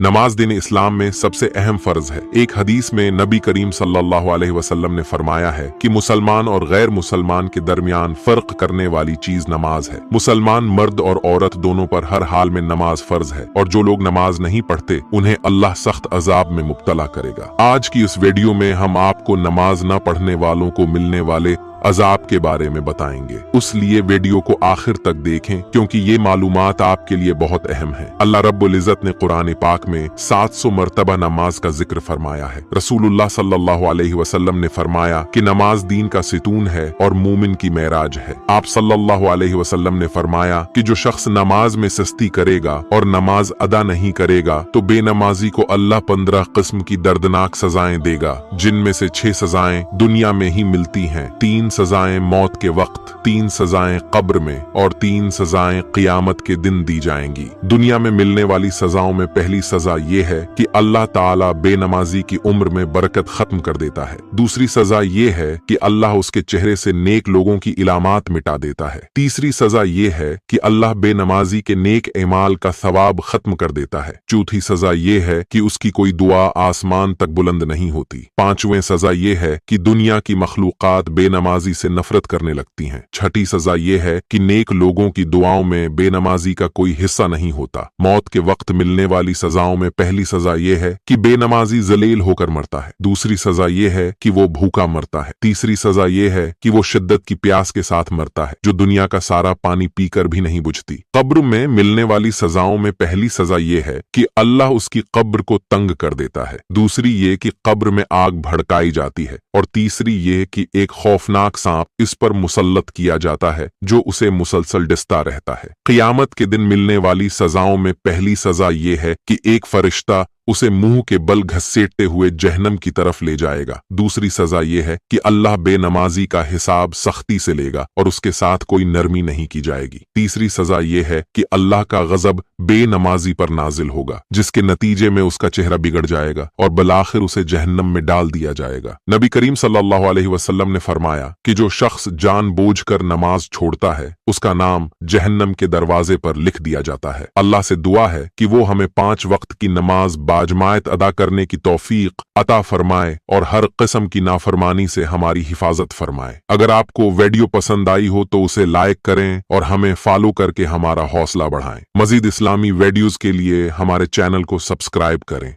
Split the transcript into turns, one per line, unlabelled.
नमाज दिन इस्लाम में सबसे अहम फर्ज है। एक हदीस में नबी करीम सल्लल्लाहु अलैहि वसल्लम ने फरमाया है कि मुसलमान और गैर मुसलमान के दरमियान फर्क करने वाली चीज नमाज है। मुसलमान मर्द और औरत दोनों पर हर हाल में नमाज फर्ज है और जो लोग नमाज नहीं पढ़ते उन्हें अल्लाह सख्त अजाब में मुब्तला करेगा। आज की इस वीडियो में हम आपको नमाज न पढ़ने वालों को मिलने वाले अजाब के बारे में बताएंगे, उसलिए वीडियो को आखिर तक देखें क्योंकि ये मालूमात आपके लिए बहुत अहम है। अल्लाह रब्बुल इज्जत ने कुरान पाक में 700 मरतबा नमाज का जिक्र फरमाया है। रसूलुल्लाह सल्लल्लाहु अलैहि वसल्लम ने फरमाया कि नमाज दीन का सितून है और मोमिन की मेराज है। आप सल्लल्लाहु अलैहि वसल्लम ने फरमाया कि जो शख्स नमाज में सस्ती करेगा और नमाज अदा नहीं करेगा तो बेनमाजी को अल्लाह 15 किस्म की दर्दनाक सजाएं देगा, जिनमें से 6 सजाएं दुनिया में ही मिलती हैं, 3 सजाएं मौत के वक्त, 3 सजाएं कब्र में और 3 सजाएं क़ियामत के दिन दी जाएंगी। दुनिया में मिलने वाली सजाओं में पहली सजा ये है कि अल्लाह ताला बेनमाजी की उम्र में बरकत खत्म कर देता है। दूसरी सजा ये है कि अल्लाह उसके चेहरे से नेक लोगों की इलामात मिटा देता है। तीसरी सजा ये है कि अल्लाह बेनमाजी के नेक एमाल का सवाब खत्म कर देता है। चौथी सजा ये है कि उसकी कोई दुआ आसमान तक बुलंद नहीं होती। पांचवें सजा ये है कि दुनिया की मखलूकात बेनमाजी से नफरत करने लगती हैं। छठी सजा ये है कि नेक लोगों की दुआओं में बेनमाजी का कोई हिस्सा नहीं होता। मौत के वक्त मिलने वाली सजाओं में पहली सजा ये है कि बेनमाजी जलील होकर मरता है। दूसरी सजा ये है कि वो भूखा मरता है। तीसरी सजा ये है कि वो शिद्दत की प्यास के साथ मरता है जो दुनिया का सारा पानी पीकर भी नहीं बुझती। कब्र में मिलने वाली सजाओं में पहली सजा ये है कि अल्लाह उसकी कब्र को तंग कर देता है। दूसरी ये कि कब्र में आग भड़काई जाती है और तीसरी ये कि एक खौफनाक सांप इस पर मुसल्लत किया जाता है जो उसे मुसलसल डिसता रहता है। क़ियामत के दिन मिलने वाली सजाओं में पहली सजा ये है कि एक फरिश्ता उसे मुंह के बल घसीटते हुए जहन्नम की तरफ ले जाएगा। दूसरी सजा यह है कि अल्लाह बेनमाजी का हिसाब सख्ती से लेगा और उसके साथ कोई नरमी नहीं की जाएगी। तीसरी सजा यह है कि अल्लाह का गजब बेनमाजी पर नाजिल होगा जिसके नतीजे में उसका चेहरा बिगड़ जाएगा और बलाखिर उसे जहन्नम में डाल दिया जाएगा। नबी करीम सल्लल्लाहु अलैहि वसल्लम ने फरमाया कि जो शख्स जानबूझकर नमाज छोड़ता है उसका नाम जहन्नम के दरवाजे पर लिख दिया जाता है। अल्लाह से दुआ है कि वो हमें 5 वक्त की नमाज बाजमायत अदा करने की तौफीक अता फरमाए और हर किस्म की नाफरमानी से हमारी हिफाजत फरमाए। अगर आपको वीडियो पसंद आई हो तो उसे लाइक करें और हमें फॉलो करके हमारा हौसला बढ़ाएं। मजीद इस्लामी वीडियोस के लिए हमारे चैनल को सब्सक्राइब करें।